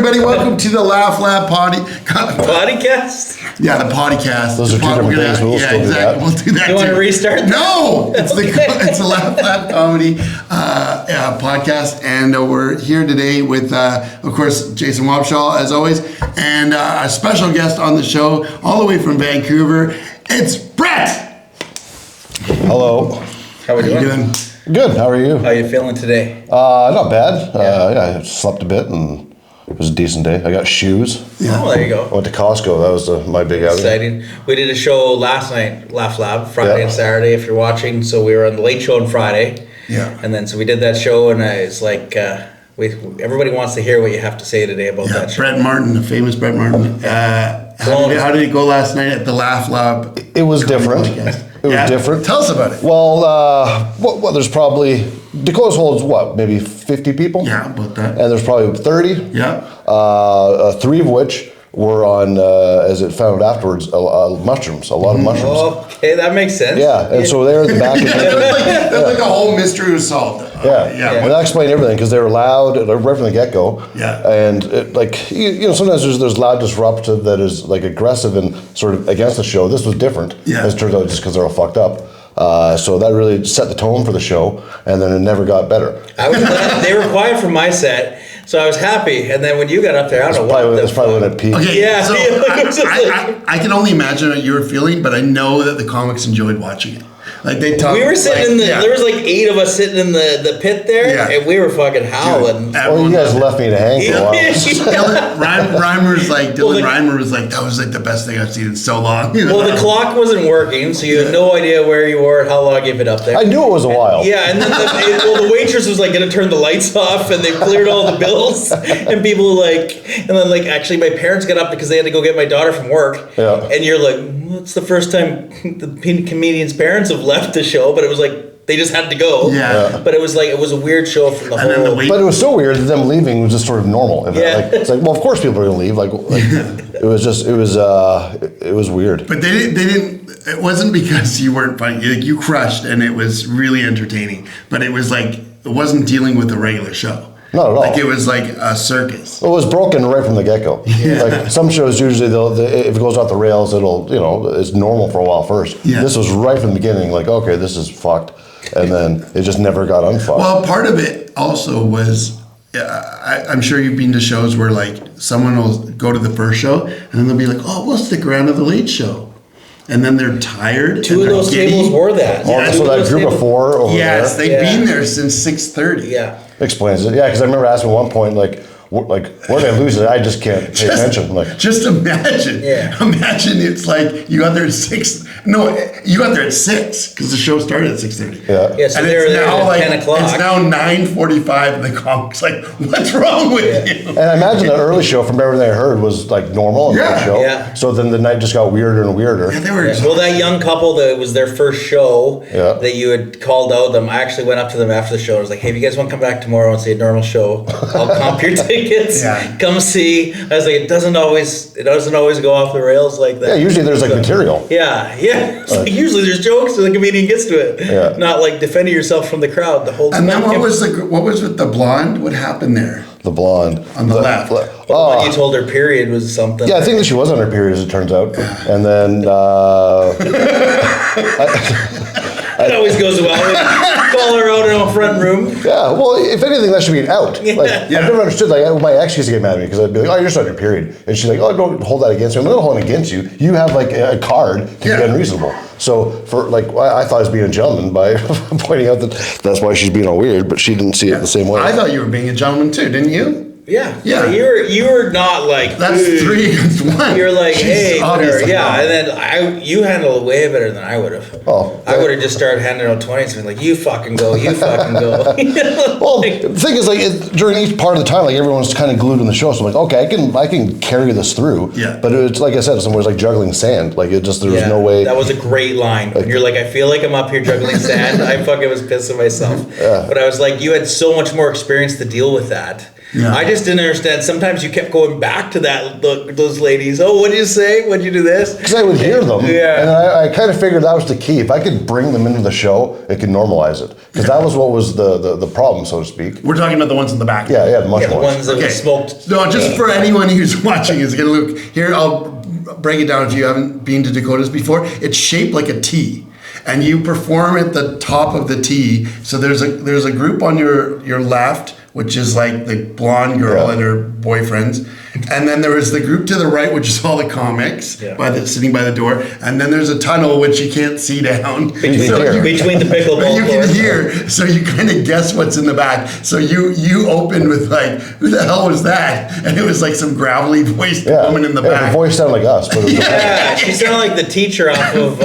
everybody. Welcome to the Laugh Lab Podcast? Yeah, the podcast. Those are two different things. We'll still do that. We'll do that. You want to restart that? No! It's the Laugh Lab Comedy podcast. And we're here today with, of course, Jason Wapshall, as always, and a special guest on the show, all the way from Vancouver. It's Brett! Hello. How are you doing? Good. How are you? How are you feeling today? Not bad. I slept a bit and it was a decent day. I got shoes. Yeah. Oh, there you go. I went to Costco. That was my big outing. Exciting. We did a show last night, Laugh Lab, Friday Yeah. and Saturday, if you're watching. So we were on the late show on Friday. Yeah. And then so we did that show, and it's like everybody wants to hear what you have to say today about that show. Brett Martin, the famous Brett Martin. How did it go last night at the Laugh Lab? It was different. Podcast? It was different. Tell us about it. Well, there's probably, Dakota holds maybe 50 people? Yeah, about that. And there's probably 30. Yeah. 3 of which were on, as it found out afterwards, mushrooms, a lot of mushrooms. Okay, that makes sense. Yeah, and so they're in the back. That's like a whole mystery was solved. Yeah. Well, that explained everything because they were loud right from the get-go. Yeah. And sometimes there's loud disruptive that is like aggressive and sort of against the show. This was different. Yeah. As it turns out, just because they're all fucked up. So that really set the tone for the show, and then it never got better. I was glad they were quiet for my set, so I was happy. And then when you got up there, I don't know what. That's probably when it peaked. Okay, Yeah, so yeah. I can only imagine what you were feeling, but I know that the comics enjoyed watching it. Like they talked. We were sitting there was like 8 of us sitting in the pit there, Yeah. and we were fucking howling. Well, you guys left me to hang for a while. Dylan Reimer was like, that was like the best thing I've seen in so long. You know? Well, the clock wasn't working, so you had no idea where you were and how long you've been up there. I knew it was a while. Yeah, and then the waitress was like gonna turn the lights off, and they cleared all the bills, and people were like, and then like actually my parents got up because they had to go get my daughter from work, Yeah. and you're like, well, it's the first time the comedians' parents have left the show, but it was like they just had to go. Yeah. But it was a weird show from the And then whole. the But it was so weird that them leaving was just sort of normal. Yeah. It's like, well, of course people are gonna leave. Like it was weird. But they didn't. It wasn't because you weren't funny. Like you crushed, and it was really entertaining. But it was like it wasn't dealing with a regular show. Not at all. Like it was like a circus. It was broken right from the get-go. Like some shows usually, if it goes off the rails, it's normal for a while first. Yeah. This was right from the beginning. Like, okay, this is fucked, and then it just never got unfucked. Well, part of it also was, I'm sure you've been to shows where like someone will go to the first show and then they'll be like, oh, we'll stick around to the late show. And then they're tired. Two of those tables were that. Yeah. So that group of 4 over Yes, there they've been there since 6:30. Yeah. explains it. Yeah, because I remember asking at one point, where did I lose it? I just can't pay attention. Like, Just imagine. Yeah. Imagine it's like you got there at 6. No, you got there at 6 because the show started at 6:30. yeah. Yeah, so And they were it's there now at like 10 o'clock. it's now 9:45, and the comic's like, "What's wrong with you?" And I imagine the early show, from everything I heard, was like normal. Yeah. The show. Yeah. So then the night just got weirder and weirder. Yeah, they were. Well, that young couple that was their first show Yeah. that you had called out them, I actually went up to them after the show. I was like, hey, if you guys want to come back tomorrow and see a normal show, I'll comp your tickets. Yeah. Come see. I was like, it doesn't always go off the rails like that. Yeah, usually there's like material. Yeah. It's like usually there's jokes and the comedian gets to it. Yeah. Not like defending yourself from the crowd the whole time. And then what was with the blonde? What happened there? The blonde On the left. When you told her period was something. Yeah, I think that she was on her period, as it turns out. And then It always goes well. Call her out in a front room. yeah, well, if anything, that should be an out. Like, I've never understood. Like, my ex used to get mad at me because I'd be like, "Oh, you're just on your period," and she's like, "Oh, don't hold that against me." I'm not holding it against you. You have like a card to Yeah. be unreasonable. So for I thought I was being a gentleman by pointing out that that's why she's being all weird, but she didn't see it the same way. I thought you were being a gentleman too, didn't you? Yeah. Yeah. So you were not like That's "Dude." 3 against 1. You're like, She's hey, whatever. obviously Yeah, wrong. and then you handle it way better than I would have. Oh, I would have just started handing out 20s and been like, you fucking go, you fucking go. Well, the thing is, like, during each part of the time, like, everyone's kind of glued in the show. So I'm like, okay, I can carry this through. Yeah. But it's like I said, somewhere like juggling sand. Like, there was no way. That was a great line. When you're like, I feel like I'm up here juggling sand. I fucking was pissing myself. Yeah. But I was like, you had so much more experience to deal with that. Yeah. I just didn't understand. Sometimes you kept going back to those ladies. Oh, what'd you say? What'd you do this? Because I would hear them, Yeah. and I kind of figured that was the key. If I could bring them into the show, it could normalize it. Because that was what was the problem, so to speak. We're talking about the ones in the back. Yeah, the mushroom The ones that Okay. were smoked. No, just for anyone who's watching is gonna look here. I'll break it down if you haven't been to Dakotas before. It's shaped like a T, and you perform at the top of the T. So there's a group on your left, which is like the blonde girl and her boyfriends, and then there is the group to the right, which is all the comics sitting by the door, and then there's a tunnel which you can't see down Between the pickleball but you can courts. hear, so you kind of guess what's in the back. So you opened with like, who the hell was that? And it was like some gravelly voiced woman in the back. The voice sounded like us, but it was Yeah, she sounded like the teacher off of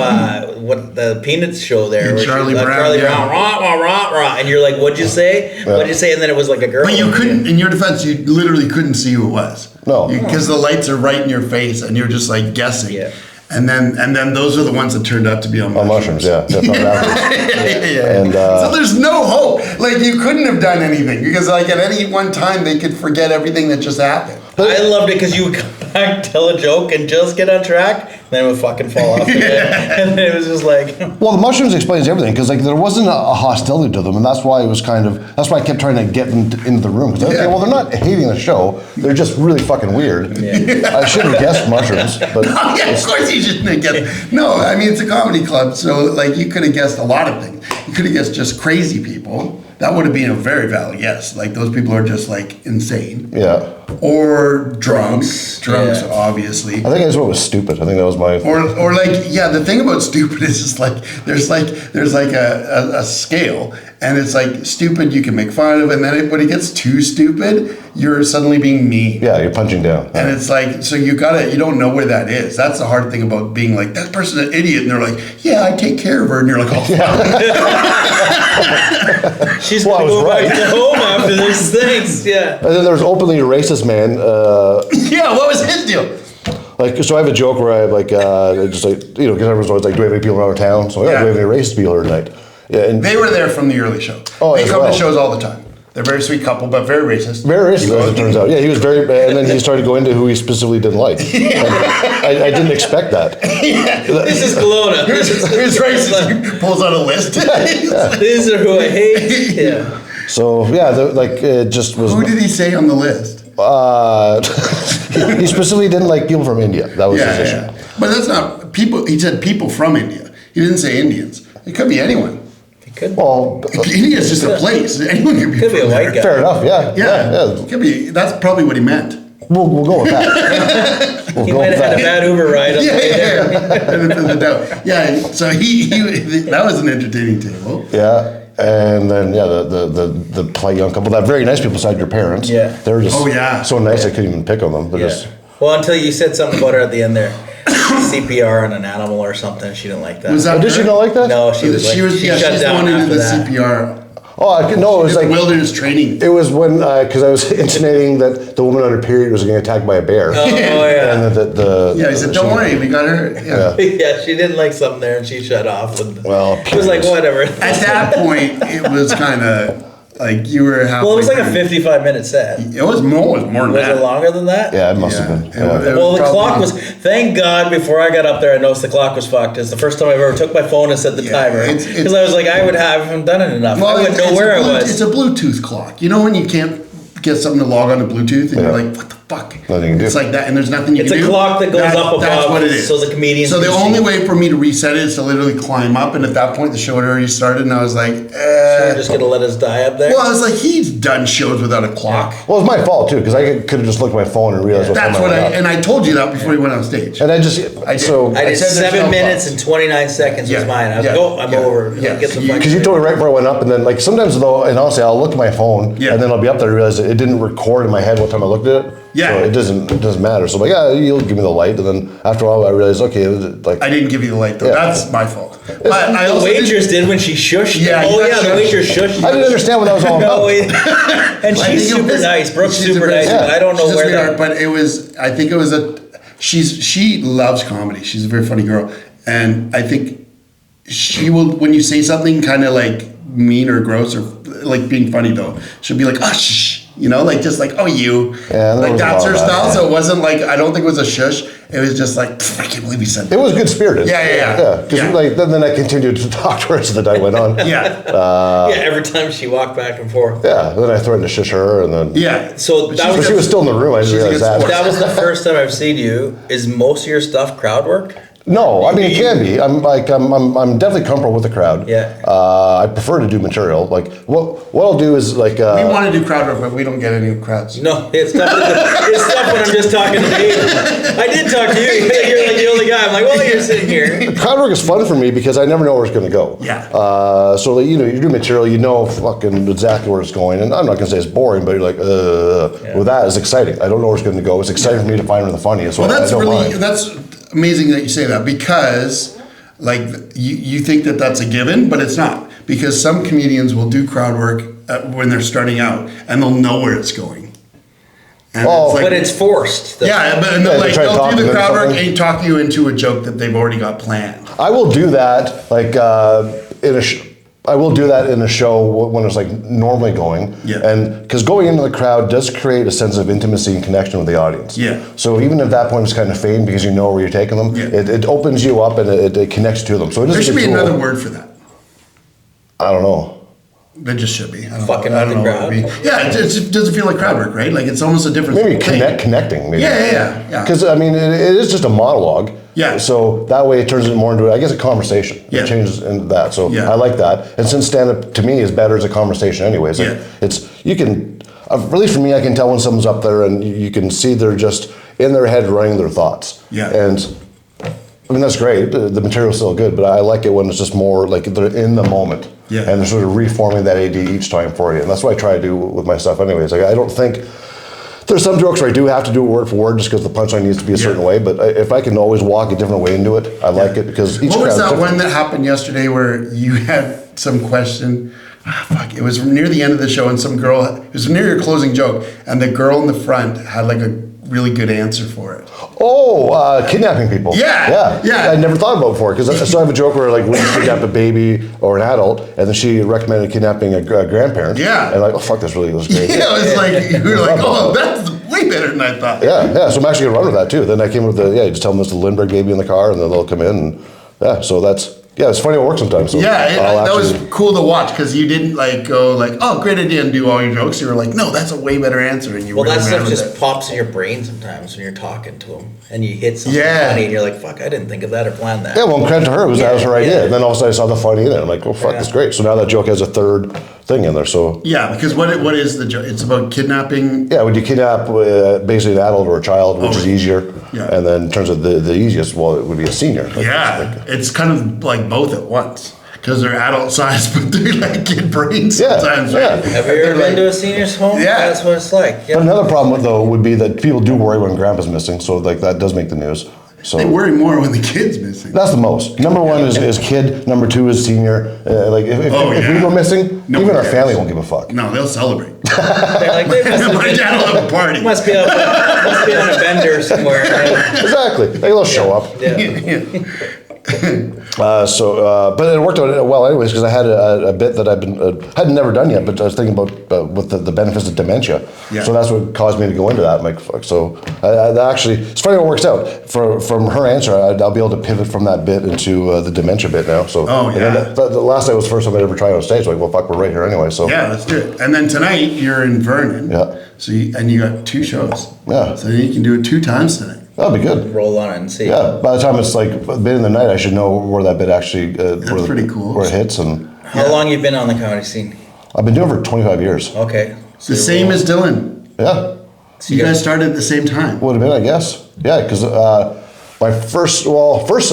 what the Peanuts show there. where Charlie she was like, Brown, Charlie yeah. Brown, rah, rah, rah, rah. And you're like, what'd you say? What'd you say? And then it was like a girl. But you couldn't, in your defense, you literally couldn't see who it was. No. Because the lights are right in your face and you're just like guessing. Yeah. And then those are the ones that turned out to be on mushrooms. mushrooms, yeah. Yeah. And so there's no hope. Like you couldn't have done anything because like at any one time they could forget everything that just happened. I loved it because you would come back, tell a joke, and just get on track, and then it would fucking fall off again. And then it was just like... well, the mushrooms explains everything because like there wasn't a hostility to them, and that's why it was that's why I kept trying to get them into the room. Because okay, well they're not hating the show; they're just really fucking weird. Yeah. I should have guessed mushrooms, but Yeah, of course you shouldn't have guessed. No, I mean it's a comedy club, so like you could have guessed a lot of things. You could have guessed just crazy people. That would have been a very valid guess. Like those people are just like insane. yeah. Or drunks, Yeah. I obviously. think I just went with stupid. I think that was my. Or like, yeah, the thing about stupid is just like there's a scale, and it's like stupid you can make fun of, and then when it gets too stupid, you're suddenly being mean. Yeah, you're punching down. And it's like, so you don't know where that is. That's the hard thing about being like, that person's an idiot. And they're like, yeah, I take care of her. And you're like, oh, fuck. She's Well, I going to was go right. back to home after this. Thanks. Yeah. And then there was openly a racist man. Yeah, what was his deal? Like, so I have a joke where I like, just like, because everyone's always like, do we have any people around town? So, do we have any racist people here tonight? Yeah, and They were there from the early show. Oh, they as come well. to shows all the time. They're a very sweet couple, but very racist. very racist, as it turns out. Yeah, he was very, and then he started going to who he specifically didn't like. I didn't expect that. This is Kelowna. Here's racist. He pulls out a list. These are who I hate. Yeah. So yeah, it just was. Who did he say on the list? He specifically didn't like people from India. That was his issue. Yeah. But that's not people. He said people from India. He didn't say Indians. It could be anyone. It could, Well, India is just a place. Anyone could be. could be a from white there. guy. fair enough. Yeah, Yeah. It could be. That's probably what he meant. We'll go with that. We'll He go might with have had a that. bad Uber ride on the way there. Yeah. So he that was an entertaining table. Yeah. And then the polite young couple, that very nice people beside your parents. Yeah. They were just so nice I couldn't even pick on them. They're just Well, until you said something about her at the end there. CPR on an animal or something. She didn't like that. Was that did she her? not like that? No, she was like, she shut she's the down one who did after the that. CPR. no, it was like wilderness training. it was when because I was intimating that the woman on her period was getting attacked by a bear. Oh, yeah. And the Yeah, he said, "Don't worry, we got her." Yeah. Yeah, she didn't like something there and she shut off. And Well, it was like, whatever. At that point, it was kind of like you were halfway. Well, it was like a through. 55-minute set. It was more than Was that. it longer than that? Yeah, it must have Yeah. been. It Yeah. was- Well, the probably- clock was. Thank God, before I got up there, I noticed the clock was fucked. It's the first time I've ever took my phone and set the timer it's- because I was like, I haven't done it enough. I wouldn't know where I was. It's a Bluetooth clock. You know when you can't get something to log on to Bluetooth and you're like, what the fuck? Nothing you can do. It's like that, and there's nothing you It's can do. a clock that goes up That's above, what it is. so the comedians So the can only see. way for me to reset it is to literally climb up, and at that point the show had already started, and I was like, You're just gonna let us die up there. Well, I was like, he's done shows without a clock. Well, it was my fault too because I could have just looked at my phone and realized what That's time what went up. and I told you that before you went on stage. And I just I did. so I did said there's 7 no minutes clock. and 29 seconds was Yeah, mine. I was yeah, like, oh, I'm yeah, over. yeah. Get the You- fuck. because you told me right before I went up, and then like sometimes though, and honestly, I'll look at my phone, Yeah. and then I'll be up there and realize it didn't record in my head what time I looked at it. Yeah. So it doesn't matter. So I'm like, yeah, you'll give me the light, and then after a while, I realized, okay, it was like I didn't give you the light though. Yeah. That's my fault. But I The also waitress did when she shushed. Yeah, Oh you yeah, got the shushed. waitress shushed. I didn't understand what that was all about. No, and I she's think it super was- nice. Brooke's she's a super very- nice, but I don't know she's a where sweetheart, that. but it was. I think it was she loves comedy. She's a very funny girl, and I think she will when you say something kind of like mean or gross or like being funny though. She'll be like, "Oh, shh." you know, like just like, oh, you. Yeah, like that's her style. Yeah. So it wasn't like, I don't think it was a shush. It was just like, I can't believe he said that. It was good spirited. Yeah. Because like then I continued to talk to her as the night went on. Every time she walked back and forth. Yeah, then I threatened to shush her, and then So that but was she was still in the room. I didn't realize that. That was the first time I've seen you. Is most of your stuff crowd work? No, I mean it can be. I'm definitely comfortable with the crowd. Yeah. I prefer to do material. Like what I'll do is like. We want to do crowd work, but we don't get any crowds. No, it's tough. It's tough when I'm just talking to you. I did talk to you. You're like the only guy. I'm like, well, you're sitting here. Crowd work is fun for me because I never know where it's going to go. Yeah. So like, you know, you do material, you know fucking exactly where it's going, and I'm not going to say it's boring, but you're like, Well, that is exciting. I don't know where it's going to go. It's exciting for me to find the funniest. Well, that's mind. that's amazing that you say that, because like you think that that's a given, but it's not, because some comedians will do crowd work when they're starting out and they'll know where it's going. And but it's forced. Yeah, but like they'll do the crowd work and talk you into a joke that they've already got planned. I will do that like I will do that in a show when it's like normally going. Yeah. And because going into the crowd does create a sense of intimacy and connection with the audience. Yeah. So even at that point it's kind of feigned because you know where you're taking them, it opens you up and it connects to them. So it is there should be another word for that. I don't know. There just should be. I Fucking don't know crowd. what it would be. Yeah, it doesn't feel like crowd work, right? Like it's almost a different Maybe thing. connecting. Maybe. Yeah. Because I mean, it is just a monologue. Yeah. So that way it turns it more into, I guess, a conversation. Yeah. It changes into that. So I like that. And since stand-up to me is better as a conversation anyways. Like you can, at least for me, I can tell when someone's up there and you can see they're just in their head running their thoughts. Yeah. And I mean, that's great. The material's still good, but I like it when it's just more like they're in the moment. Yeah. And they're sort of reforming that AD each time for you. And that's what I try to do with my stuff anyways. Like I don't think, there's some jokes where I do have to do it word for word just because the punchline needs to be a certain way, but if I can always walk a different way into it, I like it because each What was that different. one that happened yesterday where you had some question? It was near the end of the show and some girl, it was near your closing joke, and the girl in the front had like a really good answer for it. Oh, kidnapping people. Yeah. I never thought about it before because so I have a joke where like when you kidnap a baby or an adult, and then she recommended kidnapping a grandparent. Yeah. And like, oh fuck, this really was great. Yeah, it was like you were like, oh, that's way better than I thought. Yeah. So I'm actually gonna run with that too. Then I came with you just tell them there's the Lindbergh baby in the car, and then they'll come in. And, so that's. Yeah, it's funny how it works sometimes. So that was cool to watch because you didn't like go like, oh, great idea, and do all your jokes. You were like, no, that's a way better answer, and you. Well, that stuff just it. pops in your brain sometimes when you're talking to them, and you hit something funny, and you're like, fuck, I didn't think of that or plan that. Yeah, well, credit to her, that was her idea. And then all of a sudden I saw the funny in it. I'm like, oh, fuck, that's great. So now that joke has a third thing in there. So yeah, because what is the joke? It's about kidnapping. Yeah, when you kidnap basically an adult or a child, which is easier. Yeah. And then in terms of the easiest, well, it would be a senior. It's kind of like both at once. Because they're adult size, but they're like kid brains sometimes. Yeah. Right? Have you ever been to a senior's home? Yeah. That's what it's like. Yeah. But another problem though would be that people do worry when grandpa's missing, so like that does make the news. So they worry more when the kid's missing. That's the most. Number one is kid. Number two is senior. Like if we go missing, even our family won't give a fuck. No, they'll celebrate. They're like, my dad will have a party. Must be on a bender somewhere. Exactly. They'll show up. Yeah. But it worked out well anyways because I had a bit that had never done yet, but I was thinking about with the benefits of dementia. Yeah. So that's what caused me to go into that. I'm like, fuck. So actually, it's funny how it works out. From her answer, I'll be able to pivot from that bit into the dementia bit now. So and then the last night was the first time I'd ever tried on stage. Like, well, fuck, we're right here anyway. So yeah, let's do it. And then tonight you're in Vernon. Yeah. So you got 2 shows. Yeah. So you can do it 2 times tonight. That'll be good. Roll on it and see. Yeah, by the time it's like bit in the night, I should know where that bit actually That's pretty cool. Where it hits. And How long you been on the comedy scene? I've been doing it for 25 years. Okay. The same as Dylan. Yeah. So you guys started at the same time. Would have been, I guess. Yeah, because my first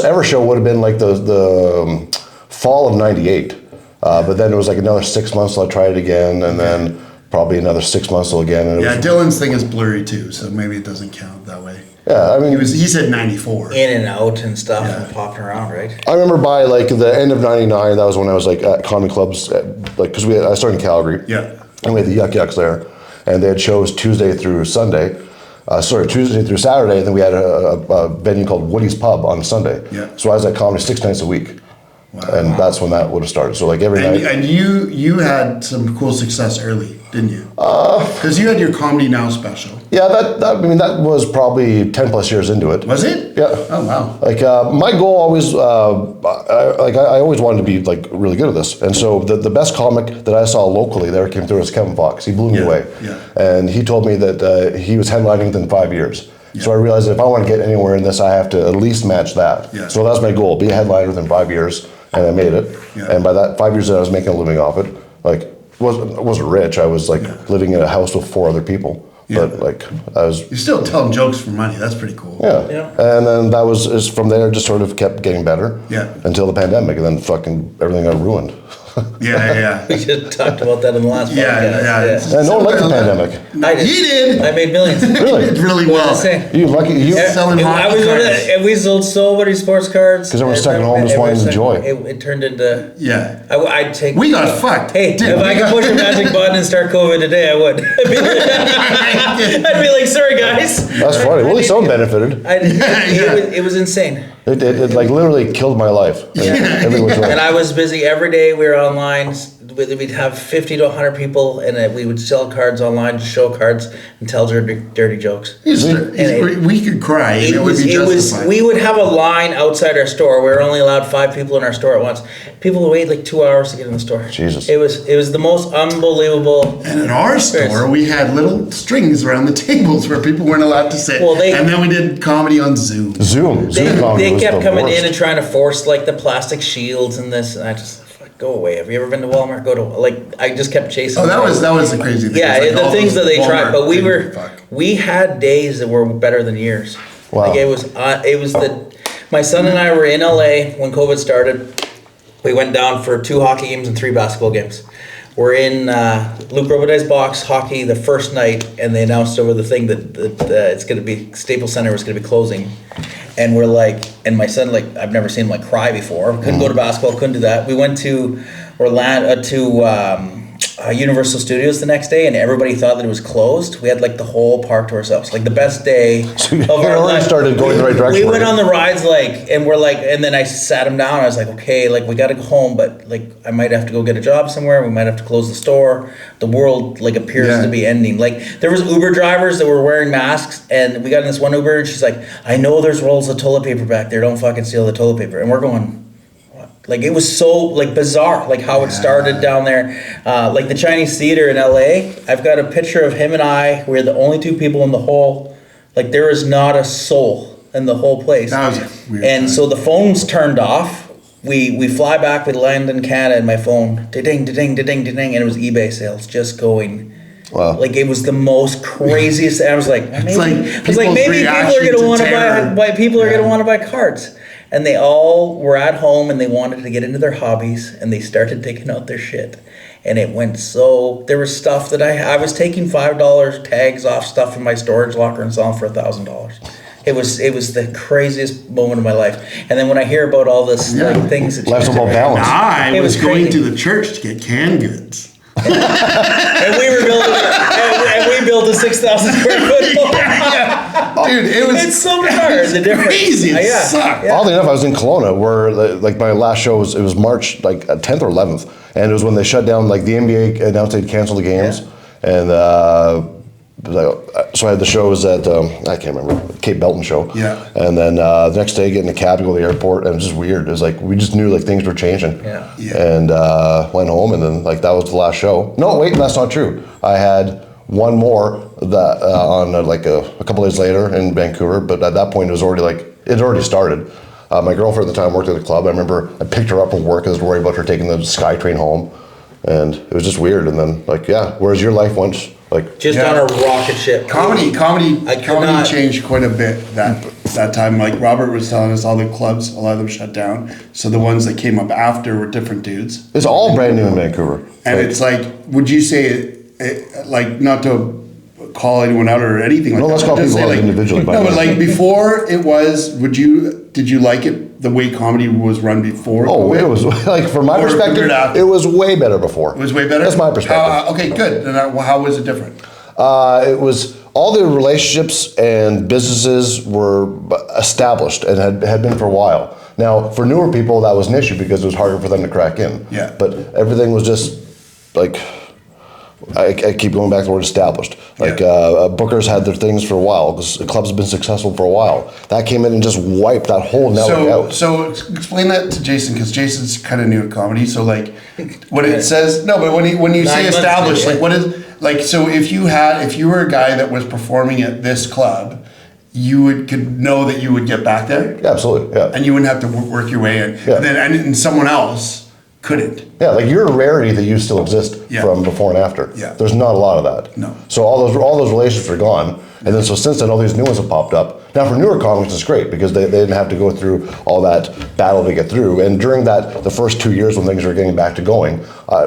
ever show would have been like the fall of '98. But then it was like another 6 months till I tried it again, and then probably another 6 months till again. And Dylan's thing is blurry too, so maybe it doesn't count that way. Yeah, I mean, he said 94. In and out and stuff and popping around, right? I remember by like the end of '99, that was when I was like at comedy clubs, like because I started in Calgary. Yeah. And we had the Yuck Yucks there, and they had shows Tuesday through Sunday. Tuesday through Saturday, and then we had a venue called Woody's Pub on Sunday. Yeah. So I was at comedy 6 nights a week. And that's when that would have started. So like every night. And you had some cool success early, didn't you? Because you had your Comedy Now special. Yeah, that was probably 10 plus years into it. Was it? Yeah. Oh wow. Like my goal always, I always wanted to be like really good at this, and so the best comic that I saw locally there came through was Kevin Fox. He blew me away, and he told me that he was headlining within 5 years. Yeah. So I realized that if I want to get anywhere in this, I have to at least match that. Yeah. So that's my goal: be a headliner within 5 years, and I made it. Yeah. And by that 5 years that I was making a living off it, like I wasn't rich. I was like living in a house with 4 other people. Yeah. But like I was. You're still telling jokes for money. That's pretty cool. Yeah. And then that was from there. Just sort of kept getting better. Yeah. Until the pandemic, and then fucking everything got ruined. Yeah. We just talked about that in the last podcast. Yeah. No one liked the pandemic. I did. He did. I made millions. Really? Did really well. You lucky. You selling hockey cards. And we sold so many sports cards. Because everyone's stuck at home just wanting to enjoy. It turned into. Yeah. I'd take. We got fucked. Hey, if I could push a magic button and start COVID today, I would. I'd be like, sorry guys. That's funny. Well, at least someone benefited. It was insane. It like literally killed my life. Every which way. And I was busy every day. We were online. We'd have 50 to 100 people, and we would sell cards online, just show cards and tell dirty jokes. We could cry. It would be justified. We would have a line outside our store. We were only allowed 5 people in our store at once. People would wait like 2 hours to get in the store. Jesus. It was the most unbelievable. And in our store, we had little strings around the tables where people weren't allowed to sit. Well, and then we did comedy on Zoom. Comedy they kept coming in and trying to force like the plastic shields and this, and I just. Go away. Have you ever been to Walmart? I just kept chasing. Oh, that was the crazy thing. Yeah, like the things that they tried. But Walmart we had days that were better than years. Wow. Like it was my son and I were in LA when COVID started. We went down for 2 hockey games and 3 basketball games. We're in Luc Robitaille's box hockey the first night, and they announced over the thing that it's going to be Staples Center was going to be closing. And we're like, and my son, like, I've never seen him like cry before. Couldn't go to basketball, couldn't do that. We went to Orlando, Universal Studios the next day, and everybody thought that it was closed. We had like the whole park to ourselves, like the best day of our life. Started going the right direction. We went on the rides, and then I sat him down. I was like, okay, like we got to go home, but like I might have to go get a job somewhere. We might have to close the store. The world like appears to be ending. Like there was Uber drivers that were wearing masks, and we got in this one Uber, and she's like, I know there's rolls of toilet paper back there. Don't fucking steal the toilet paper. And we're going. Like it was so like bizarre, like how it started down there, like the Chinese theater in LA. I've got a picture of him and I. We're the only 2 people in the whole. Like there is not a soul in the whole place. That was a weird time. So the phone's turned off. We fly back. We land in Canada, and my phone ding, ding, ding, ding, and it was eBay sales just going. Wow. Like it was the most craziest. I was like, maybe people are gonna want to buy cards. And they all were at home and they wanted to get into their hobbies and they started taking out their shit. And it went so, there was stuff that I was taking $5 tags off stuff in my storage locker and selling for $1,000. It was the craziest moment of my life. And then when I hear about all this like things that life's about balance. I was going to the church to get canned goods. and we built a 6,000 square foot. Dude, it's so bizarre. The difference. Crazy. It sucked. Oddly enough, I was in Kelowna where like my last show was March like 10th or 11th, and it was when they shut down. Like the NBA announced they'd cancel the games, and so I had the shows at I can't remember, Cape Belton show. Yeah. And then the next day, getting a cab to go to the airport, and it was just weird. It was like we just knew like things were changing. Yeah. And went home, and then like that was the last show. No, wait, that's not true. I had one more that on like a couple days later in Vancouver, but at that point it was already it had already started. My girlfriend at the time worked at the club. I remember I picked her up from work. I was worried about her taking the SkyTrain home, and it was just weird. And then whereas your life went like just on a rocket ship. Comedy changed quite a bit that time. Like Robert was telling us, all the clubs, a lot of them shut down. So the ones that came up after were different dudes. It's all brand new in Vancouver. And it's like, would you say like not to call anyone out or anything like that? No, let's call people out individually. No, but like before it was, did you like it the way comedy was run before? Oh, it was like from my perspective, it was way better before. It was way better? That's my perspective. Okay, good. Then how was it different? It was all the relationships and businesses were established and had been for a while. Now, for newer people, that was an issue because it was harder for them to crack in. Yeah. But everything was just like, I keep going back to the word established. Like bookers had their things for a while because the clubs have been successful for a while. That came in and just wiped that whole network out. So explain that to Jason, because Jason's kind of new to comedy. So like, when it says no, but when you say established, like what is like? So if you were a guy that was performing at this club, you could know that you would get back there. Yeah, absolutely. Yeah. And you wouldn't have to work your way in. Yeah. And someone else couldn't. Yeah, like you're a rarity that you still exist from before and after. Yeah. There's not a lot of that. No. So all those relationships are gone. And then so since then all these new ones have popped up. Now for newer comics it's great because they didn't have to go through all that battle to get through. And during the first 2 years when things were getting back to going,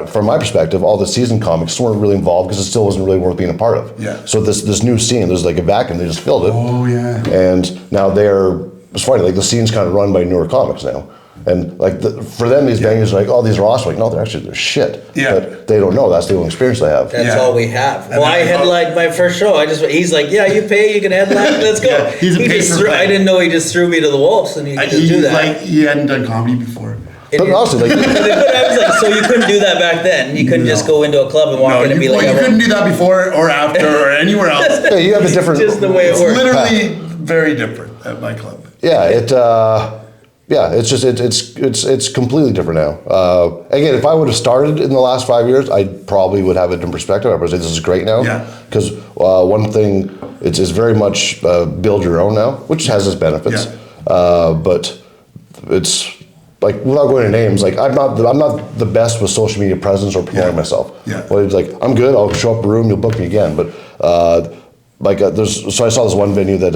from my perspective, all the seasoned comics weren't really involved because it still wasn't really worth being a part of. Yeah. So this new scene, there's like a vacuum, they just filled it. Oh yeah. And now it's funny, like the scene's kind of run by newer comics now. And like for them, these venues are like, oh, these are awesome. Like, no, they're shit. Yeah. But they don't know. That's the only experience they have. That's all we have. Well, I headlined my first show. He's like, yeah, you pay, you can headline, let's go. Yeah, he's a pay-per-play. I didn't know he just threw me to the wolves and he could just do that. Like he hadn't done comedy before. But honestly, like, But I was like, so you couldn't do that back then? You couldn't just go into a club and walk in and be like, you couldn't do that before or after or anywhere else. yeah, you have a different. just the way it It's works. literally very different at my club. Yeah, it's just it's completely different now. Again, if I would have started in the last 5 years, I probably would have a different perspective. I would say this is great now. Yeah. Because one thing, it's very much build your own now, which has its benefits. Yeah. But it's like without going into names, like I'm not the best with social media presence or promoting myself. Yeah. Well, it's like I'm good. I'll show up a room, you'll book me again. But so I saw this one venue that.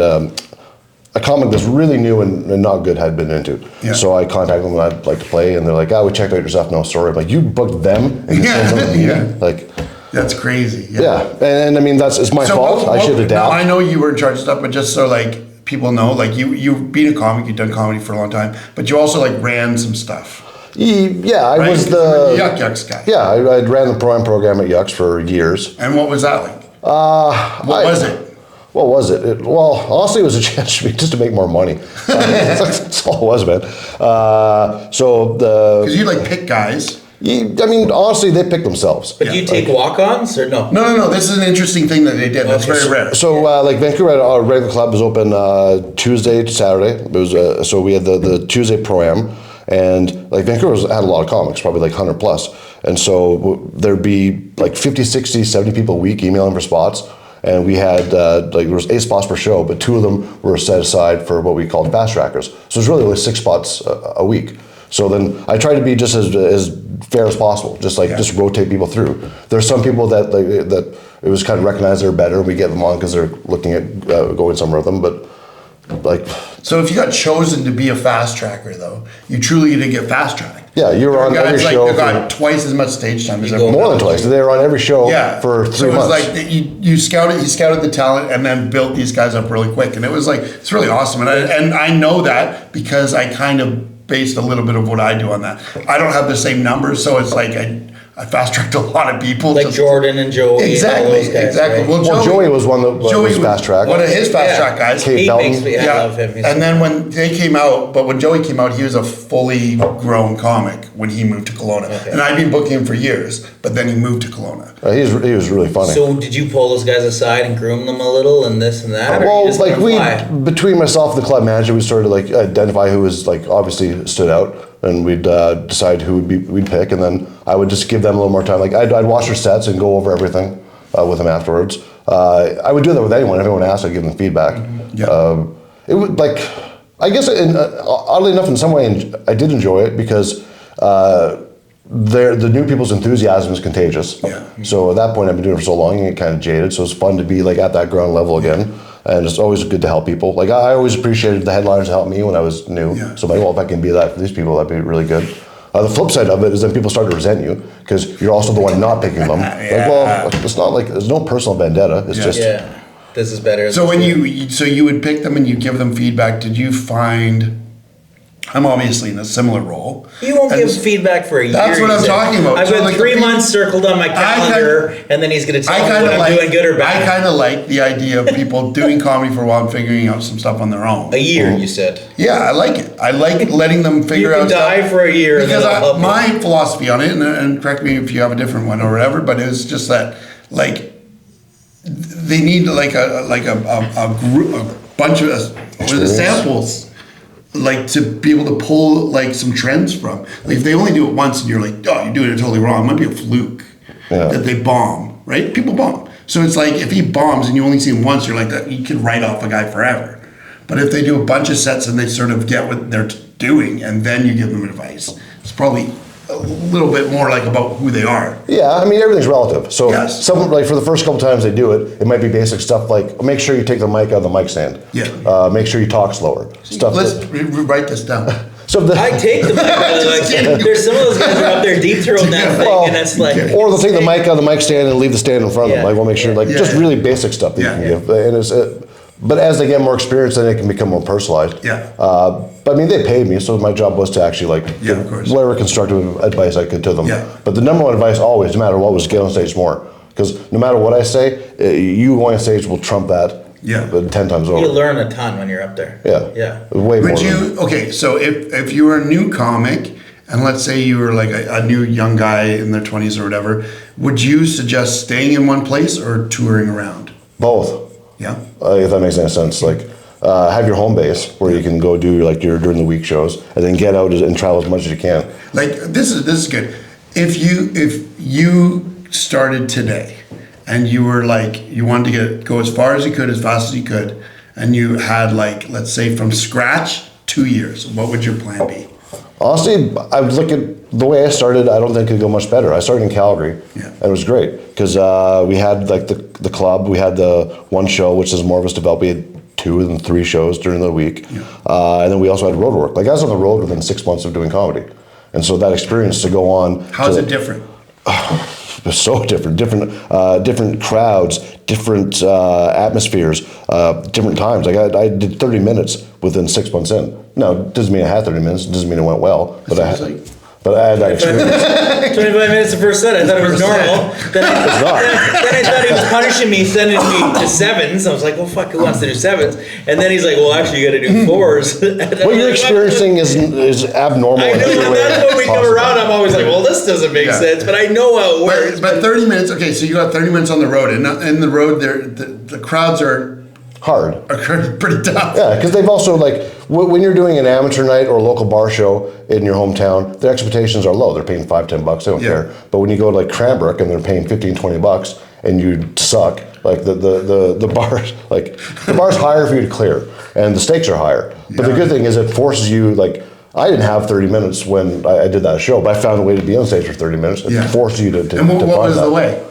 A comic that's really new and not good had been into. Yeah. So I contacted them and I'd like to play, and they're like, we checked out your stuff. No, sorry. I'm like, you booked them? And Like, that's crazy. Yeah. And I mean, it's my fault. I should adapt. I know you were in charge of stuff, but just so like people know, like you've been a comic, you've done comedy for a long time, but you also like ran some stuff. Yeah, I was the Yucks guy. Yeah, I ran the prime at Yucks for years. And what was that like? What was it? What was it? Well, honestly, it was a chance for me just to make more money. That's all it was, man. Because you like pick guys. I mean, honestly, they pick themselves. But do you take walk-ons or no? No. This is an interesting thing that they did. That's very rare. So, like Vancouver, our regular club was open Tuesday to Saturday. It was so we had the Tuesday pro-am, and like Vancouver had a lot of comics, probably like 100 plus, and so there'd be like 50, 60, 70 people a week emailing for spots. And we had, there was 8 spots per show, but 2 of them were set aside for what we called fast trackers. So it's really only 6 spots a week. So then I tried to be just as fair as possible, just rotate people through. There's some people that it was kind of recognized they're better, and we get them on because they're looking at going somewhere with them, but like. So if you got chosen to be a fast tracker, though, you truly did get fast tracked. Yeah, you were on every show. They got twice as much stage time as everyone. More than twice. They were on every show for 3 months. So it was like you scouted the talent and then built these guys up really quick, and it was like it's really awesome. And I know that because I kind of based a little bit of what I do on that. I don't have the same numbers, so it's like I fast tracked a lot of people. Like Jordan and Joey. Exactly, and all those guys, exactly. Right? Well, Joey was one that was fast tracked. One of his fast track guys. He makes me, I love him. And then when they came out, but when Joey came out, he was a fully grown comic when he moved to Kelowna. Okay. And I've been booking him for years, but then he moved to Kelowna. He was really funny. So did you pull those guys aside and groom them a little and this and that? Well, like between myself and the club manager, we started to like identify who was like obviously stood out. And we'd decide who we'd pick, and then I would just give them a little more time. Like I'd watch their sets and go over everything with them afterwards. I would do that with anyone. Everyone asked, I'd give them feedback. Mm-hmm. Yeah. It would like, I guess, oddly enough, in some way, I did enjoy it because the new people's enthusiasm is contagious. Yeah. So at that point, I've been doing it for so long, you get kind of jaded. So it's fun to be like at that ground level again. And it's always good to help people. Like I always appreciated the headliners to help me when I was new. Yeah. So I'm like, well, if I can be that for these people, that'd be really good. The flip side of it is then people start to resent you because you're also the one not picking them. Like, well, it's not like there's no personal vendetta. It's just this is better. So when you would pick them and you give them feedback, did you find I'm obviously in a similar role. You won't And give feedback for a year. That's what he I'm said. talking about. I've So, got like, 3 months circled on my calendar, and then he's going to tell me what I'm doing good or I bad. kind of like the idea of people doing comedy for a while and figuring out some stuff on their own. A year, you said. Yeah, I like it. I like letting them figure out You can die stuff. for a year. Because and then I'll help you. my philosophy on it, and correct me if you have a different one or whatever, but it was just that, like, they need like a group, a bunch of samples, like to be able to pull like some trends from. Like if they only do it once and you're like, oh, you're doing it totally wrong, it might be a fluke that they bomb, right? People bomb. So it's like if he bombs and you only see him once, you're like that. You can write off a guy forever. But if they do a bunch of sets and they sort of get what they're doing, and then you give them advice, it's probably a little bit more like about who they are. Yeah, I mean everything's relative. So Yes. some like for the first couple times they do it, it might be basic stuff like make sure you take the mic out of the mic stand. Yeah. Make sure you talk slower. Stuff. Let's write this down. So I take the mic out of the mic stand. There's some of those guys who are up there deep throating that thing, and it's like. or they'll take the mic out of the mic stand and leave the stand in front of them. Yeah. Like we'll make sure, like just Yeah. really basic stuff that you can give. And it's, but as they get more experience, then it can become more personalized. Yeah. But I mean, they paid me, so my job was to actually like Yeah, give of course. whatever constructive advice I could to them. Yeah. But the number one advice always, no matter what, was get on stage more. Because no matter what I say, you going on stage will trump that. Yeah. 10 times over. You learn a ton when you're up there. Yeah. Yeah. Way more. Would you, okay, so if you were a new comic, and let's say you were like a new young guy in their 20s or whatever, would you suggest staying in one place or touring around? Both. Yeah? If that makes any sense. Like, have your home base where you can go do like your during the week shows, and then get out and travel as much as you can. Like, this is good. If you started today, and you were like, you wanted to go as far as you could, as fast as you could, and you had like, let's say from scratch, 2 years, what would your plan be? Honestly, I would look at the way I started. I don't think it could go much better. I started in Calgary, and it was great because we had like the club. We had the one show, which is more of a develop. We had 2 and 3 shows during the week, and then we also had road work. Like I was on the road within 6 months of doing comedy, and so that experience to go on. How's it different? It's so different, different crowds, different atmospheres, different times. Like I did 30 minutes within 6 months in. No, it doesn't mean I had 30 minutes. It doesn't mean it went well, but I had that experience. 25 minutes the first set. I thought it was normal. Then I thought he was punishing me, sending me to sevens. I was like, well, fuck, who wants to do sevens? And then he's like, well, actually, you got to do fours. What you're experiencing is abnormal. I know, that's when we come around. I'm always like, well, this doesn't make sense, but I know how it works. But 30 minutes, okay, so you got 30 minutes on the road, and in the road, the crowds are hard. Pretty tough. Yeah, because they've also like when you're doing an amateur night or a local bar show in your hometown, their expectations are low. They're paying $5-10. They don't care. But when you go to like Cranbrook and they're paying $15-20 and you suck, like the bars like the bar's higher for you to clear and the stakes are higher. But the good thing is it forces you like. I didn't have 30 minutes when I did that show, but I found a way to be on stage for 30 minutes. It forces you to. And what was the way?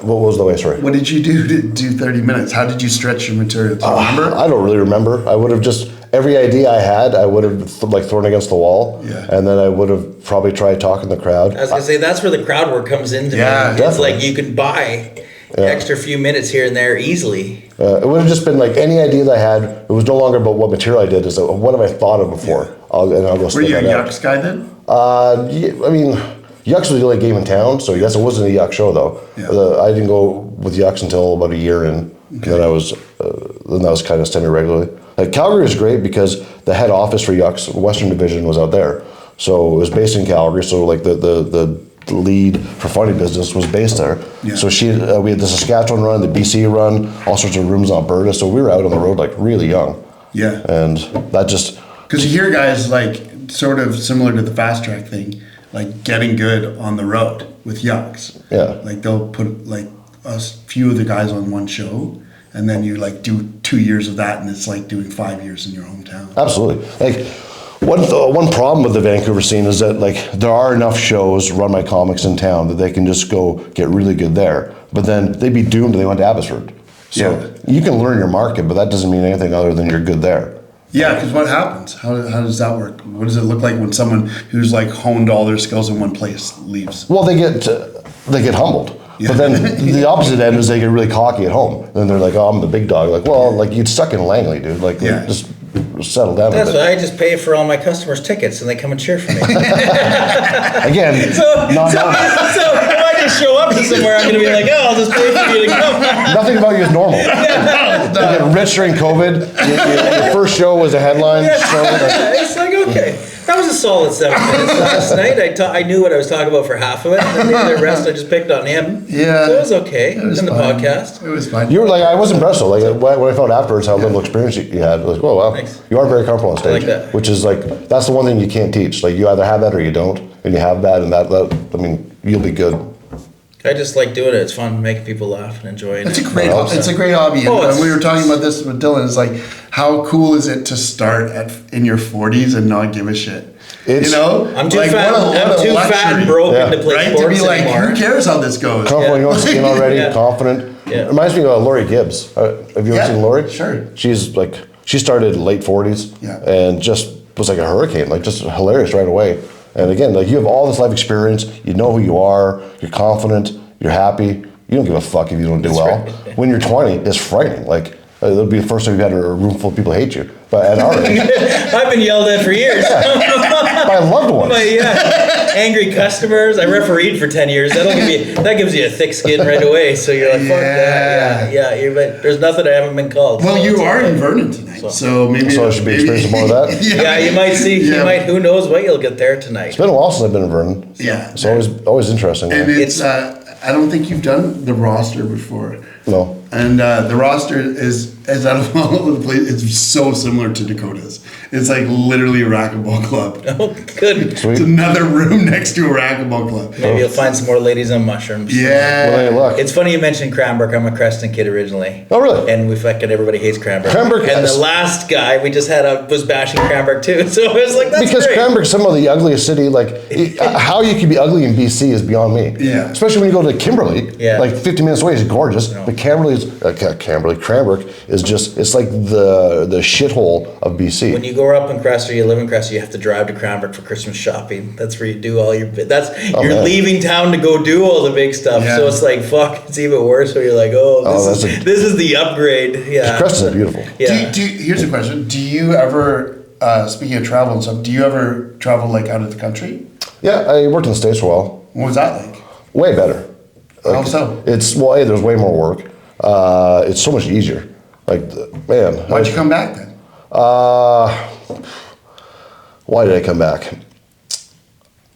What was the way? Sorry. What did you do to do 30 minutes? How did you stretch your material? Do you remember? I don't really remember. I would have just every idea I had, I would have thrown against the wall, and then I would have probably tried talking to the crowd. I was gonna say that's where the crowd work comes into me. definitely. It's like you can buy extra few minutes here and there easily. It would have just been like any idea that I had. It was no longer about what material I did. It's like, what have I thought of before? I'll go. Were you a Yucks guy then? Yeah, I mean, Yucks was the only game in town, so yes, it wasn't a Yuck show though. Yeah. I didn't go with Yucks until about a year in. And then that was kind of semi-regularly. Like Calgary was great because the head office for Yucks, Western Division, was out there. So it was based in Calgary. So like the lead for funny business was based there. Yeah. So we had the Saskatchewan run, the BC run, all sorts of rooms in Alberta. So we were out on the road like really young. Yeah. And that just because you hear guys like sort of similar to the fast track thing, like getting good on the road with Yucks. Yeah. Like they'll put like a few of the guys on one show, and then you like do 2 years of that, and it's like doing 5 years in your hometown. Absolutely. Like one problem with the Vancouver scene is that like there are enough shows run by comics in town that they can just go get really good there, but then they'd be doomed if they went to Abbotsford. So you can learn your market, but that doesn't mean anything other than you're good there. Yeah, because what happens? How does that work? What does it look like when someone who's like honed all their skills in one place leaves? Well, they get humbled. Yeah. But then the opposite end is they get really cocky at home. Then they're like, "Oh, I'm the big dog." Like, well, like you'd stuck in Langley, dude. Like, just settle down That's a bit. why I just pay for all my customers' tickets and they come and cheer for me. Again, So if I just show up to somewhere, I'm going to be like, oh, I'll just pay for you to come. nothing about you is normal. You get rich during COVID. Your first show was a headline show. It's like, okay. That was a solid 7 minutes last night. I knew what I was talking about for half of it, and then the rest I just picked on him. Yeah. So it was okay. It was in the fine. podcast. It was fine. You were like, I was impressed though. Like when I found afterwards how little experience you had, I was like, oh wow, Thanks. you are very comfortable on stage. like that. Which is like, that's the one thing you can't teach. Like you either have that or you don't, and you have that, and that I mean, you'll be good. I just like doing it. It's fun, making people laugh and enjoy it. It's a great hobby. Oh, And we were talking about this with Dylan. It's like, how cool is it to start in your 40s and not give a shit? It's- You know, I'm too like, fat. what a I'm too fat luxury, and broken Yeah. to play right? sports To be like, anymore. who cares how this goes? Comfortable, you know, skin already, Yeah. confident. Yeah. Reminds me of Lori Gibbs. Have you Yeah, ever seen Lori? sure. She's like, she started late 40s Yeah. and just was like a hurricane, like just hilarious right away. And again, like you have all this life experience, you know who you are, you're confident, you're happy, you don't give a fuck if you don't do well. right. When you're 20, it's frightening. Like, it'll be the first time you've had a room full of people hate you. But at our age, I've been yelled at for years. by loved ones. But yeah, angry customers. I refereed for 10 years. That gives you a thick skin right away. So you're like, fuck that. Yeah. But there's nothing I haven't been called. Well, so you it's are okay. in Vernon tonight, so maybe. So I should be experiencing more of that. Yeah, you might see. Yeah. You might. Who knows what you'll get there tonight? It's been a while since I've been in Vernon. Yeah. It's always interesting. And Yeah. it's, I don't think you've done the roster before. No. And the roster is out of all over the place. It's so similar to Dakota's. It's like literally a racquetball club. Oh, good. Sweet. It's another room next to a racquetball club. Maybe you'll find some more ladies on mushrooms. Yeah. Well, hey, look. It's funny you mentioned Cranbrook. I'm a Creston kid originally. Oh, really? And we fucking everybody hates Cranbrook. Cranbrook and has- the last guy we just had was bashing Cranbrook too. So I was like, that's Because great. Cranbrook's some of the ugliest city. Like, how you can be ugly in BC is beyond me. Yeah. Especially when you go to Kimberley. Yeah. Like 50 minutes away is gorgeous, but Cranbrook is just, it's like the shithole of BC. When you grow up in Creston, you live in Creston, you have to drive to Cranbrook for Christmas shopping. That's where you do all your. You're man. leaving town to go do all the big stuff. Yeah. So it's like fuck. It's even worse. Where you're like, this is the upgrade. Yeah. Creston's beautiful. Yeah. Here's a question. Do you ever, speaking of travel and stuff, do you ever travel like out of the country? Yeah, I worked in the States for a while. What was that like? Way better. How so? It's, well, A, there's way more work. It's so much easier. Like, man. Why'd you come back then? Why did I come back?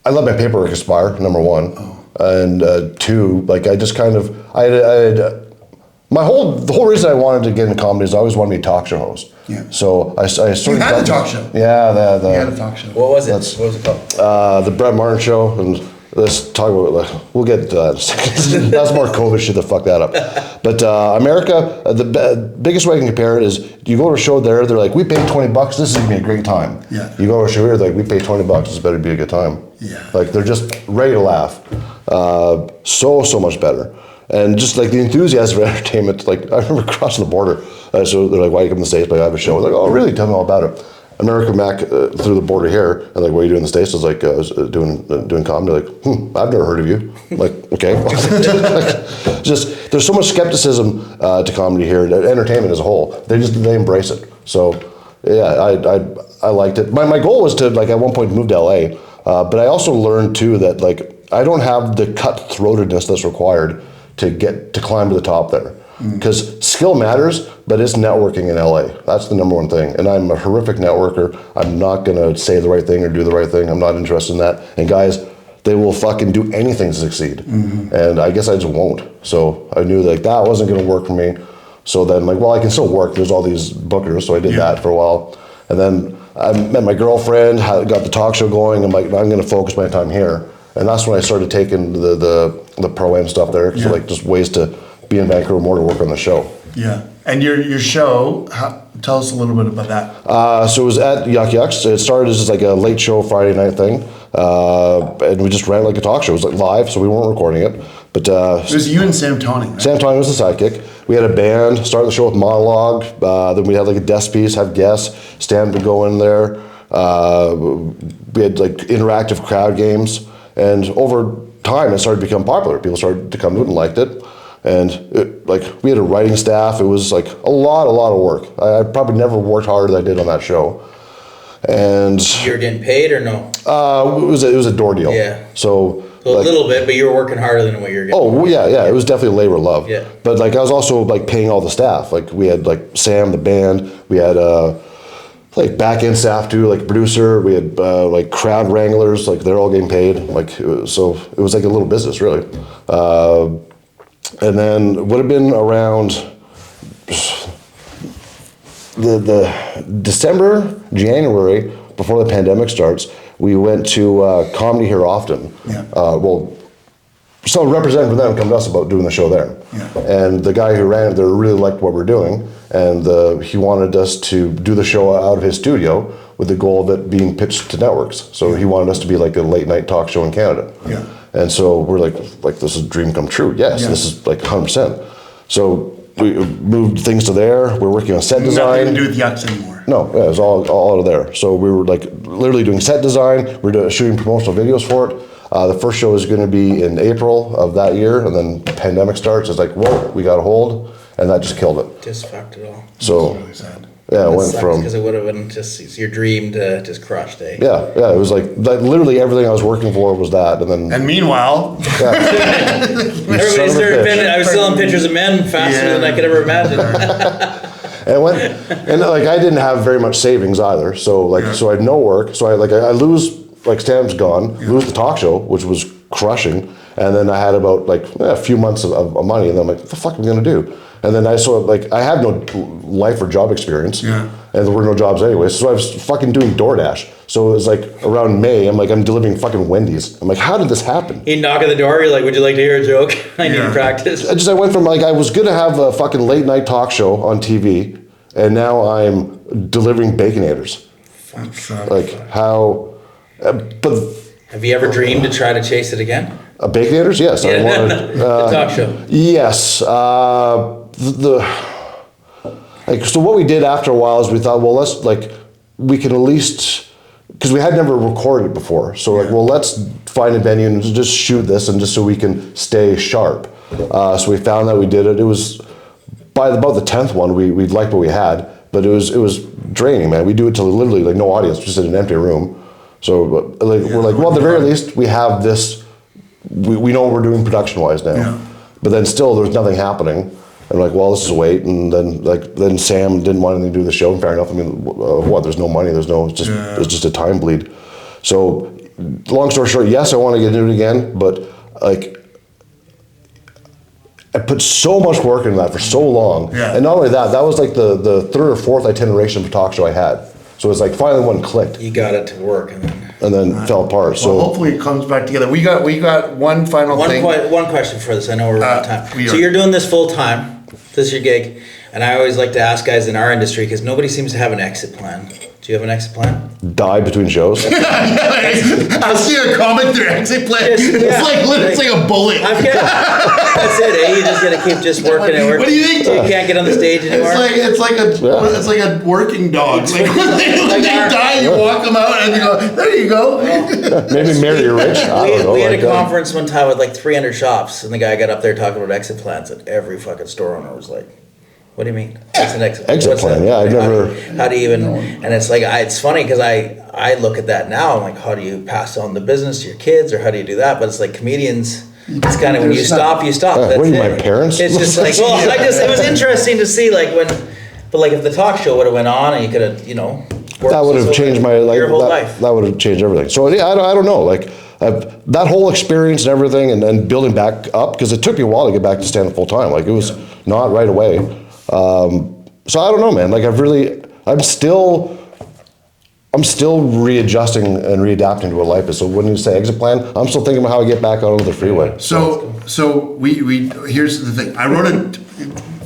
I let my paperwork expire, number one. And two, like I just kind of, I had the whole reason I wanted to get into comedy is I always wanted to be a talk show host. Yeah. So I sort You of had a talk show. Yeah, You had a talk show. What was it? That's- What was it called? the Brett Martin show, and let's talk about. We'll get to that in a second. That's more COVID shit to fuck that up. But America, the biggest way I can compare it is you go to a show there, they're like, we paid $20. This is gonna be a great time. Yeah. You go to a show here, they're like, we paid $20. This better be a good time. Yeah. Like they're just ready to laugh. So much better. And just like the enthusiasm for entertainment, like I remember crossing the border. So they're like, why you come to the States? Like, I have a show. Like, oh, really? Tell me all about it. America back through the border here, and like, what are you doing in the States? I was like, I was doing comedy. Like, I've never heard of you. I'm like, okay. Just there's so much skepticism to comedy here, entertainment as a whole. They embrace it. So yeah, I liked it. My goal was to like at one point move to LA, but I also learned too that like I don't have the cutthroatedness that's required to climb to the top there. Because skill matters, but it's networking in LA. That's the number one thing. And I'm a horrific networker. I'm not going to say the right thing or do the right thing. I'm not interested in that. And guys, they will fucking do anything to succeed. And I guess I just won't. So I knew like that wasn't going to work for me. So then like, well, I can still work. There's all these bookers. So I did that for a while. And then I met my girlfriend, got the talk show going. I'm like, I'm going to focus my time here. And that's when I started taking the pro-am stuff there. So like just ways to be in Vancouver more to work on the show. Yeah. And your show, tell us a little bit about that. So it was at Yuck Yucks. It started as just like a late show Friday night thing. And we just ran it like a talk show. It was like live, so we weren't recording it. But It was you and Sam Tony, right? Sam Tony was the sidekick. We had a band, started the show with monologue. Then we had like a desk piece, have guests. Stan would go in there. We had like interactive crowd games. And over time, it started to become popular. People started to come to it and liked it. And we had a writing staff. It was like a lot of work. I probably never worked harder than I did on that show. And You're getting paid or no? it was a door deal. Yeah. So A little bit, but you were working harder than what you're getting. oh yeah, it was definitely labor of love. Yeah. But like I was also like paying all the staff. Like we had like Sam the band. We had like back end staff too, like producer. We had like crowd wranglers. Like they're all getting paid. Like so it was like a little business really. And then it would have been around the December, January, before the pandemic starts, we went to Comedy Here Often. Yeah. So a representative from them come to us about doing the show there. Yeah. And the guy who ran it there really liked what we're doing, and he wanted us to do the show out of his studio with the goal of it being pitched to networks. So he wanted us to be like a late night talk show in Canada. Yeah. And so we're like this is a dream come true. Yes, this is like 100%. So we moved things to there. We're working on set design. Nothing to do with Yucks anymore. No, yeah, it was all out of there. So we were like literally doing set design. We're shooting promotional videos for it. The first show is going to be in April of that year, and then the pandemic starts. It's like, whoa, we got a hold, and that just killed it. Just fucked it all. So, Really sad. yeah, it went from because it would have been just your dream to just crushed, eh? yeah, it was like literally everything I was working for was that, and then And meanwhile, Everybody's I was selling pictures of men faster than I could ever imagine. and like I didn't have very much savings either, so so I had no work, so I lose like Stan's gone, lose the talk show, which was crushing, and then I had about like a few months of money, and then I'm like, what the fuck am I gonna do? And then I had no life or job experience, and there were no jobs anyway, so I was fucking doing DoorDash. So it was like around May, I'm delivering fucking Wendy's. I'm like, how did this happen? You knock on the door, you're like, would you like to hear a joke? I need practice. I went from I was gonna have a fucking late night talk show on TV, and now I'm delivering Baconators. Like how? But have you ever dreamed to try to chase it again? Baconators, yes. I wanted the talk show. Yes. So what we did after a while is we thought, well, we can at least, because we had never recorded it before. So let's find a venue and just shoot this, and just so we can stay sharp. So we found that we did it. It was by about the 10th one, we liked what we had, but it was draining, man. We do it till literally no audience, just in an empty room. So we're like, well, at the very least, we have this. We know what we're doing production-wise now. Yeah. But then still, there's nothing happening. And we're like, well, this is wait. And then Sam didn't want anything to do with the show. And fair enough. I mean, there's no money. It's just a time bleed. So long story short, yes, I want to get into it again. But I put so much work into that for so long. Yeah. And not only that, that was like the third or fourth itineration of a talk show I had. So it's like finally one clicked. You got it to work, and then fell apart. So hopefully it comes back together. We got one final thing. One question for this. I know we're out of time. So you're doing this full time. This is your gig, and I always like to ask guys in our industry because nobody seems to have an exit plan. Do you have an exit plan? Die between shows. I see a comic through exit plan. It's like a bullet. That's it, eh? You just gotta keep just working and working. What do you think? So you can't get on the stage anymore. It's like a working dog. Like when they die, you walk them out and you go, there you go. Maybe marry a rich. We had a conference one time with like 300 shops, and the guy got up there talking about exit plans, and every fucking store owner was like, what do you mean? It's an exit plan. Exit plan, yeah. I've never. How do you even? And it's like it's funny because I look at that now. I'm like, how do you pass on the business to your kids, or how do you do that? But it's like comedians. It's kind of when you stop, you stop. What are you, my parents? It's just like it was interesting to see but if the talk show would have went on and you could have that would have changed my your whole life. That would have changed everything. So yeah, I don't know. That whole experience and everything, and then building back up, because it took me a while to get back to stand up full time. It was not right away. So I don't know, man. I'm still readjusting and readapting to what life is. So when you say exit plan, I'm still thinking about how I get back onto the freeway. So we here's the thing. I wrote it,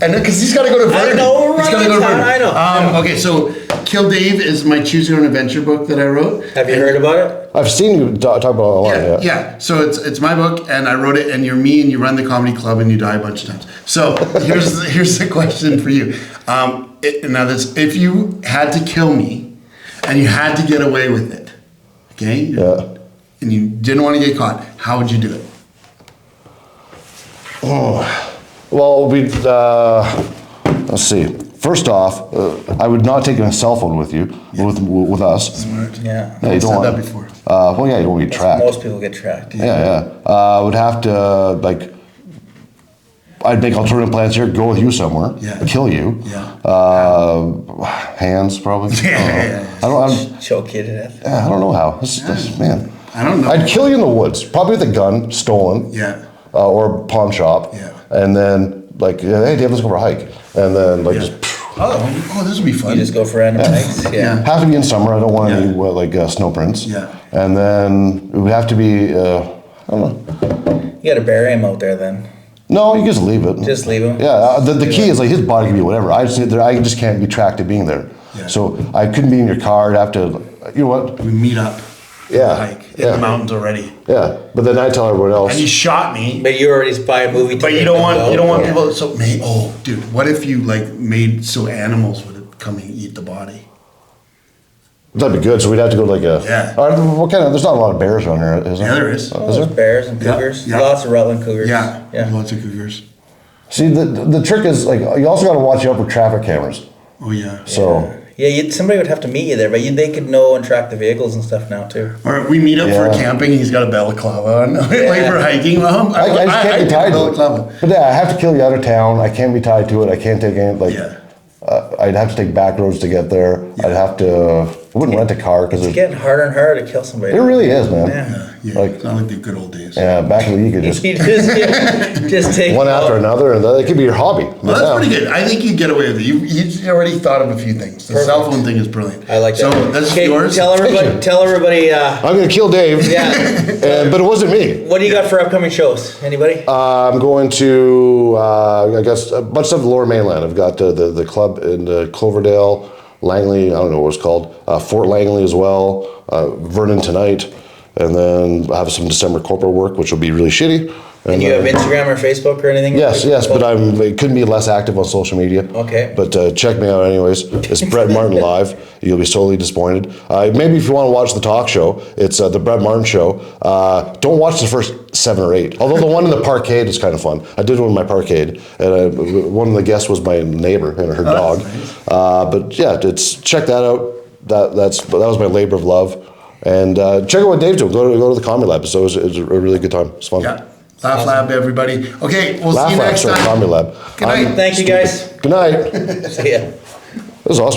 and because he's got to go to Vernon. I know, right? I know. Okay, so Kill Dave is my Choose Your Own Adventure book that I wrote. Have you heard about it? I've seen you talk about it online. Yeah. So it's my book, and I wrote it, and you're me, and you run the comedy club, and you die a bunch of times. So here's the question for you. If you had to kill me, and you had to get away with it, okay? Yeah. And you didn't want to get caught, how would you do it? Oh, Well, let's see. First off, I would not take a cell phone with you, with us. Smart. Yeah. Yeah, you I've don't said want that before. Well, yeah, you don't want to be tracked. Most people get tracked. Yeah. Would have to, like, I'd make alternative plans here, go with you somewhere, Yeah. kill you. Yeah. Hands, probably. Yeah. Choke you to death. I don't know how. Man. I don't know. I'd kill you in the woods, probably with a gun, stolen. Yeah. Or pawn shop. Yeah. And then, like, hey, Dave, let's go for a hike. And then, like, just... Oh, this would be fun. You just go for random hikes. Yeah. Have to be in summer. I don't want any snow prints. Yeah. And then it would have to be I don't know. You got to bury him out there then. No, you just leave it. Just leave him. Yeah. The key is like his body can be whatever. I just can't be tracked to being there. Yeah. So I couldn't be in your car. I'd have to. You know what? We meet up. Yeah. Hike in the mountains already. Yeah. But then I tell everyone else. And you shot me. But you already buy a movie. But you don't want people. So, dude, what if you like made so animals would come and eat the body? That'd be good. So we'd have to go to like a. Yeah. What kind of? There's not a lot of bears around here, is there? Yeah, there is. Oh, there's bears and cougars. Yeah. Lots of Rutland cougars. Yeah. Yeah. Lots of cougars. See, the trick is like you also got to watch out for traffic cameras. Oh yeah. So. Yeah, somebody would have to meet you there, but they could know and track the vehicles and stuff now too. Or we meet up for camping. He's got a balaclava on, like for hiking. Well, I just can't be tied to balaclava. it. But yeah, I have to kill you out of town. I can't be tied to it. I can't take any I'd have to take back roads to get there. I'd have to. I wouldn't rent a car because It's getting harder and harder to kill somebody. it really is, man. Yeah. It's not like the good old days. Yeah, back when you could just You just take one after another, and it could be your hobby. Well, that's pretty good. I think you get away with it. You already thought of a few things. The cell phone thing is brilliant. I like that. So that's Okay, yours. Tell everybody. I'm gonna kill Dave. Yeah. But it wasn't me. What do you got for upcoming shows? Anybody? I'm going to, I guess, a bunch of stuff in the Lower Mainland. I've got the club in Cloverdale, Langley, I don't know what it's called, Fort Langley as well, Vernon tonight, and then I have some December corporate work, which will be really shitty. And you have Instagram or Facebook or anything? Yes, but I couldn't be less active on social media. Okay. But check me out anyways. It's Brett Martin Live. You'll be sorely disappointed. Maybe if you want to watch the talk show, it's the Brett Martin Show. Don't watch the first 7 or 8. Although the one in the parkade is kind of fun. I did one in my parkade, and one of the guests was my neighbor and her dog. Nice. But yeah, check that out. That was my labor of love. And check out what Dave's doing. Go to the Comedy Lab. So it was a really good time. It's fun. Yeah. Laugh Lab, everybody. Okay, we'll see you next time. Comedy Lab. Good night. Thank you, guys. Good night. See ya. That was awesome.